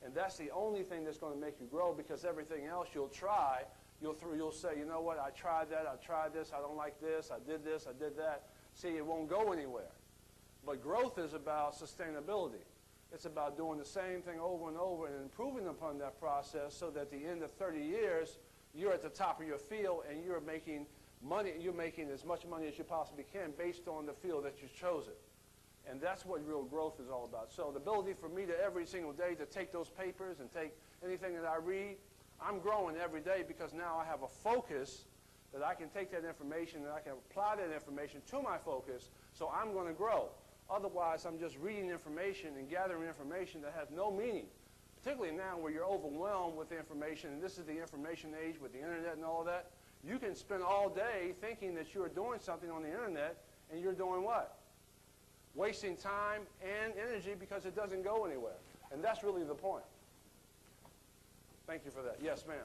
And that's the only thing that's going to make you grow, because everything else you'll try, you'll say, you know what, I tried that, I tried this, I don't like this, I did that. See, it won't go anywhere. But growth is about sustainability. It's about doing the same thing over and over and improving upon that process, so that at the end of 30 years, you're at the top of your field and you're making money, you're making as much money as you possibly can based on the field that you've chosen. And that's what real growth is all about. So the ability for me to every single day to take those papers and take anything that I read, I'm growing every day, because now I have a focus that I can take that information and I can apply that information to my focus, so I'm going to grow. Otherwise, I'm just reading information and gathering information that has no meaning, particularly now where you're overwhelmed with the information, and this is the information age with the internet and all of that. You can spend all day thinking that you're doing something on the internet, and you're doing what? Wasting time and energy, because it doesn't go anywhere. And that's really the point. Thank you for that. Yes, ma'am.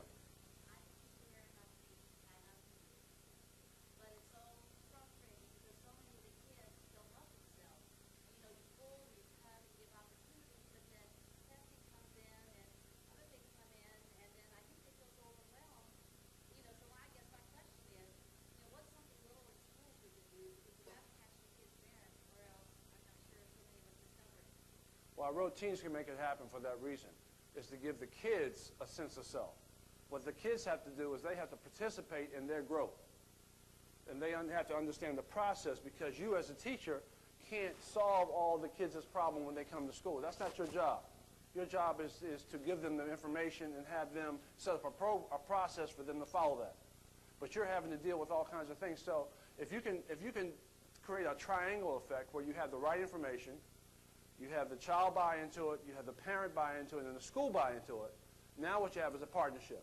Well, routines can make it happen for that reason, is to give the kids a sense of self. What the kids have to do is they have to participate in their growth. And they have to understand the process, because you as a teacher can't solve all the kids' problems when they come to school. That's not your job. Your job is to give them the information and have them set up a process for them to follow that. But you're having to deal with all kinds of things. So if you can create a triangle effect where you have the right information, you have the child buy into it, you have the parent buy into it, and the school buy into it, now what you have is a partnership.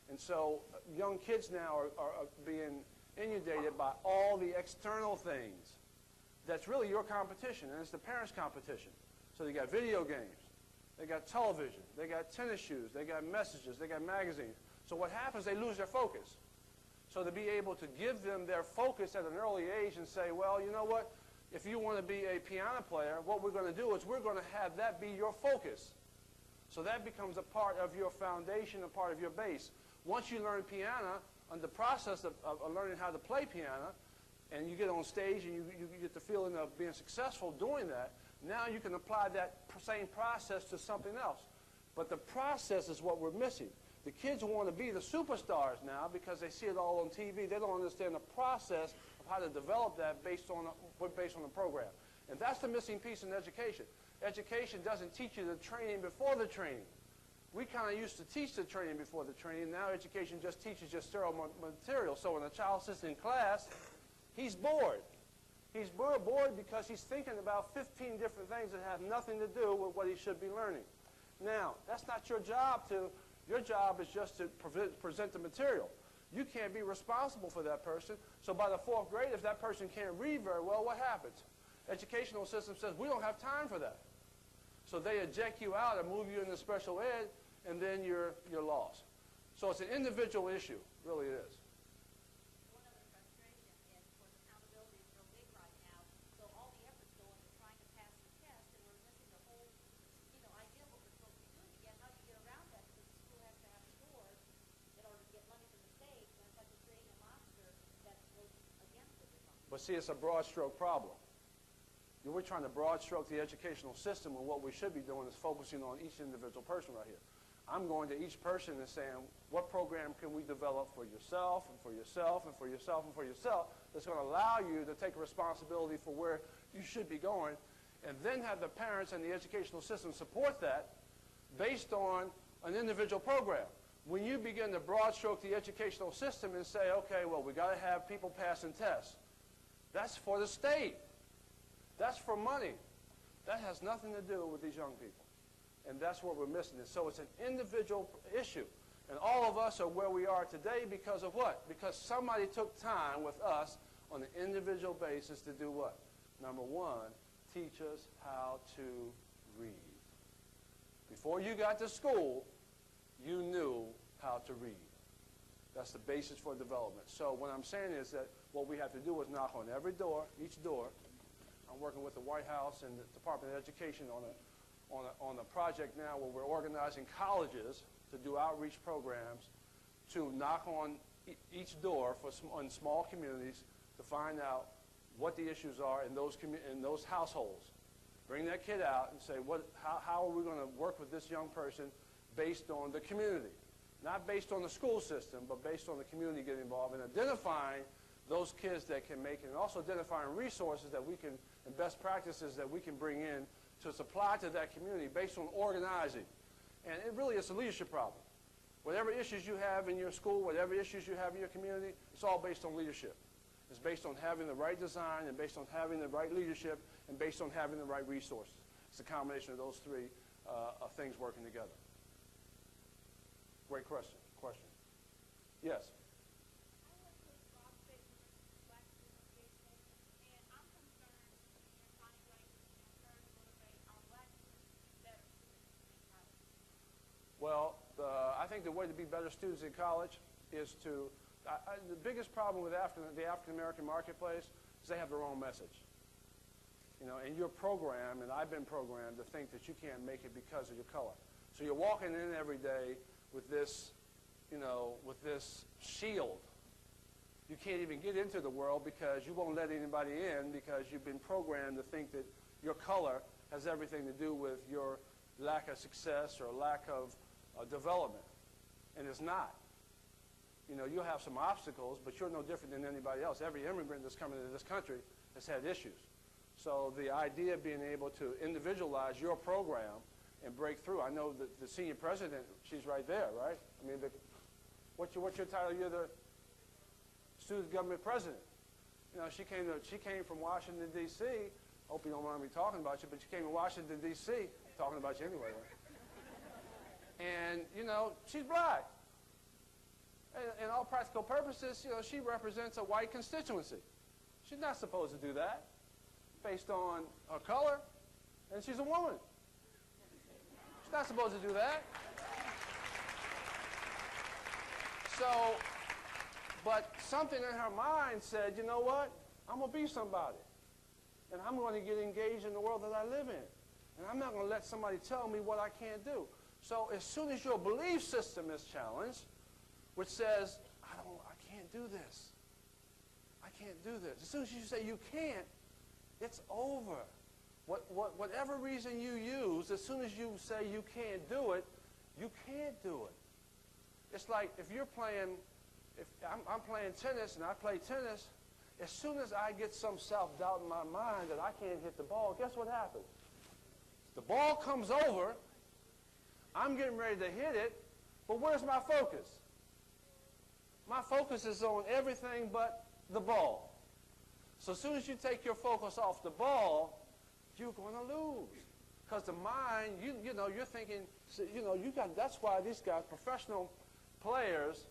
And so young kids now are being inundated by all the external things. That's really your competition, and it's the parents' competition. So they got video games, they got television, they got tennis shoes, they got messages, they got magazines. So what happens, they lose their focus. So to be able to give them their focus at an early age and say, well, you know what? If you want to be a piano player, what we're going to do is we're going to have that be your focus. So that becomes a part of your foundation, a part of your base. Once you learn piano, and the process of learning how to play piano, and you get on stage and you get the feeling of being successful doing that, now you can apply that same process to something else. But the process is what we're missing. The kids want to be the superstars now because they see it all on TV. They don't understand the process of how to develop that based on the program. And that's the missing piece in education. Education doesn't teach you the training before the training. We kind of used to teach the training before the training. Now education just teaches you sterile material. So when a child sits in class, he's bored. He's bored because he's thinking about 15 different things that have nothing to do with what he should be learning. Now, that's not your job to... Your job is just to present the material. You can't be responsible for that person. So by the 4th grade, if that person can't read very well, what happens? Educational system says, we don't have time for that. So they eject you out and move you into special ed, and then you're lost. So it's an individual issue, really it is. One other frustration is, of course, accountability is real big right now. So all the efforts go into trying to pass the test, and we're missing the whole, idea of what we're supposed to be doing again. How do you get around that? Because the school has to have scores in order to get money from the state, and it's like creating a monster that goes against it or something. But see, it's a broad stroke problem. We're trying to broad stroke the educational system, when what we should be doing is focusing on each individual person right here. I'm going to each person and saying, what program can we develop for yourself and for yourself and for yourself and for yourself that's going to allow you to take responsibility for where you should be going, and then have the parents and the educational system support that based on an individual program. When you begin to broad stroke the educational system and say, okay, well, we got to have people passing tests, that's for the state. That's for money. That has nothing to do with these young people. And that's what we're missing. And so it's an individual issue. And all of us are where we are today because of what? Because somebody took time with us on an individual basis to do what? Number one, teach us how to read. Before you got to school, you knew how to read. That's the basis for development. So what I'm saying is that what we have to do is knock on every door, each door. I'm working with the White House and the Department of Education on a project now where we're organizing colleges to do outreach programs to knock on each door in small communities to find out what the issues are in those households. Bring that kid out and say, how are we going to work with this young person based on the community? Not based on the school system, but based on the community getting involved in identifying those kids that can make it, and also identifying resources that we can, and best practices that we can bring in to supply to that community based on organizing. And it really is a leadership problem. Whatever issues you have in your school, whatever issues you have in your community, it's all based on leadership. It's based on having the right design, and based on having the right leadership, and based on having the right resources. It's a combination of those three things working together. Great question. Yes? I went to Ball State and Muncie Black Student Association, and I'm concerned in finding ways to encourage and motivate our black students to be better students in college. Well, I think the way to be better students in college is to, the biggest problem with the African-American marketplace is they have their own message. You know, and you're programmed, and I've been programmed to think that you can't make it because of your color. So you're walking in every day with this, you know, with this shield. You can't even get into the world because you won't let anybody in because you've been programmed to think that your color has everything to do with your lack of success or lack of development. And it's not. You know, you'll have some obstacles, but you're no different than anybody else. Every immigrant that's coming into this country has had issues. So the idea of being able to individualize your program and break through. I know that the senior president, she's right there, right? I mean, what's your title? You're the student government president. You know, she came from Washington, D.C. Hope you don't mind me talking about you, but she came to Washington, D.C. Talking about you anyway, right? And, you know, she's black. In all practical purposes, you know, she represents a white constituency. She's not supposed to do that based on her color, and she's a woman. She's not supposed to do that. So, but something in her mind said, you know what? I'm going to be somebody. And I'm going to get engaged in the world that I live in. And I'm not going to let somebody tell me what I can't do. So as soon as your belief system is challenged, which says, I can't do this. I can't do this. As soon as you say you can't, it's over. Whatever reason you use, as soon as you say you can't do it, you can't do it. It's like if you're playing, if I'm playing tennis and I play tennis, as soon as I get some self-doubt in my mind that I can't hit the ball, guess what happens? The ball comes over, I'm getting ready to hit it, but where's my focus? My focus is on everything but the ball. So as soon as you take your focus off the ball, you're going to lose. Because the mind, you know, you're thinking, you know, that's why these guys, professional players,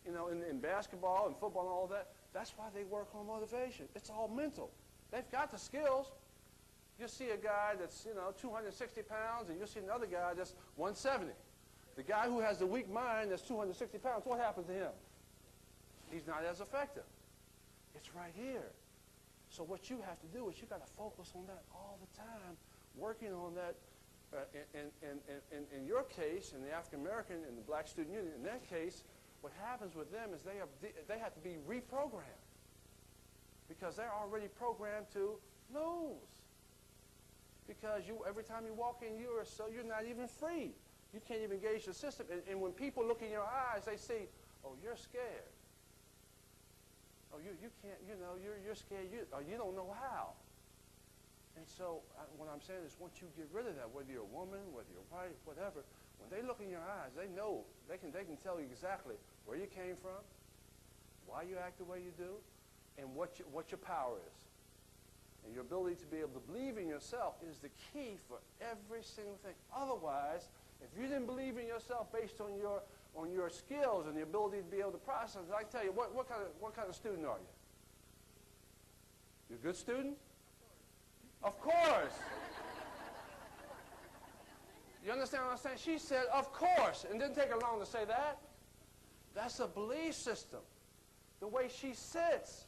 you know, in basketball and football and all that, that's why they work on motivation. It's all mental. They've got the skills. You'll see a guy that's, you know, 260 pounds, and you'll see another guy that's 170. The guy who has the weak mind that's 260 pounds, what happens to him? He's not as effective. It's right here. So what you have to do is you got to focus on that all the time, working on that. In your case, in the African American and the Black Student Union, in that case, what happens with them is they have to be reprogrammed because they're already programmed to lose. Because every time you walk in, you're not even free. You can't even gauge the system. And when people look in your eyes, they see, oh, you're scared. Oh, you can't, you know, you're scared. You don't know how. And so what I'm saying is once you get rid of that, whether you're a woman, whether you're white, whatever, when they look in your eyes, they know, they can tell you exactly where you came from, why you act the way you do, and what your power is. And your ability to be able to believe in yourself is the key for every single thing. Otherwise, if you didn't believe in yourself based on your skills and the ability to be able to process, I tell you, what kind of student are you? You a good student? Of course. You understand what I'm saying? She said, of course, and didn't take her long to say that. That's a belief system. The way she sits,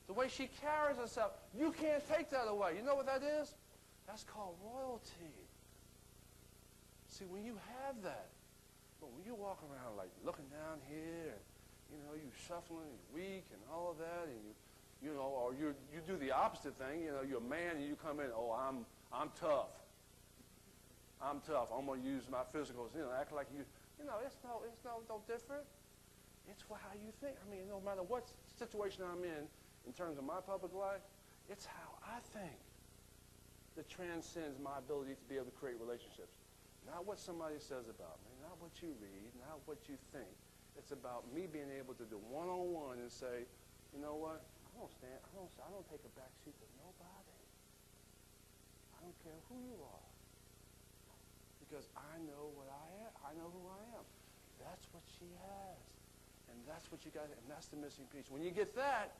the way she carries herself. You can't take that away. You know what that is? That's called royalty. See, when you have that, but when you walk around like looking down here, and, you know, you shuffling, you're weak and all of that, and you know, or you do the opposite thing. You know, you're a man and you come in, oh, I'm tough. I'm tough. I'm going to use my physicals. You know, act like you know, it's no different. It's how you think. I mean, no matter what situation I'm in terms of my public life, it's how I think that transcends my ability to be able to create relationships. Not what somebody says about me, not what you read, not what you think. It's about me being able to do one-on-one and say, you know what? I don't take a back seat to nobody. I don't care who you are. Because I know what I am. I know who I am. That's what she has. And that's what you got, and that's the missing piece. When you get that,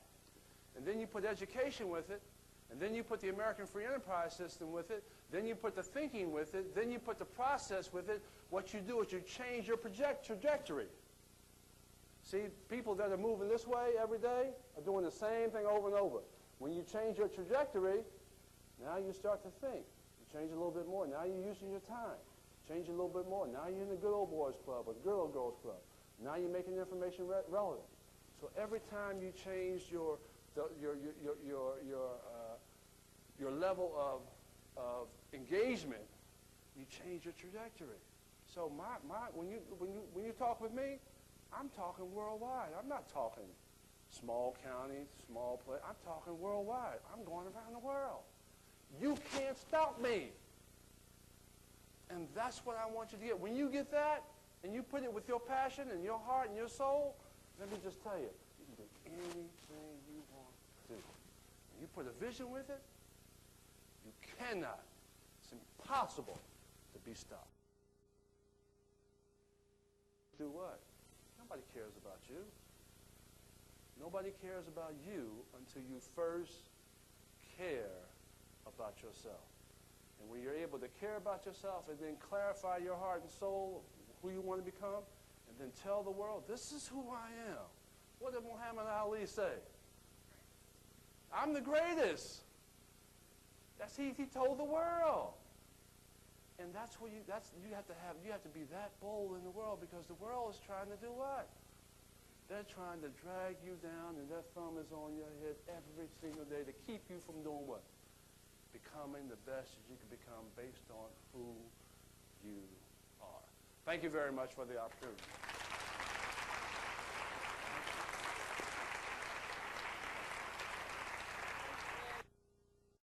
and then you put education with it, and then you put the American free enterprise system with it, then you put the thinking with it, then you put the process with it, what you do is you change your trajectory. See, people that are moving this way every day are doing the same thing over and over. When you change your trajectory, now you start to think. You change a little bit more. Now you're using your time. Change a little bit more. Now you're in the good old boys club or the good old girls club. Now you're making information relevant. So every time you change your level of engagement, you change your trajectory. So when you talk with me, I'm talking worldwide. I'm not talking small county, small place. I'm talking worldwide. I'm going around the world. You can't stop me. And that's what I want you to get. When you get that, and you put it with your passion and your heart and your soul, let me just tell you, you can do anything you want to do. When you put a vision with it, you cannot, it's impossible to be stopped. Do what? Nobody cares about you. Nobody cares about you until you first care about yourself. And when you're able to care about yourself and then clarify your heart and soul, who you want to become, and then tell the world, this is who I am. What did Muhammad Ali say? I'm the greatest. He told the world. And that's what you have to be that bold in the world, because the world is trying to do what? They're trying to drag you down, and their thumb is on your head every single day to keep you from doing what? Becoming the best that you can become based on who you are. Thank you very much for the opportunity.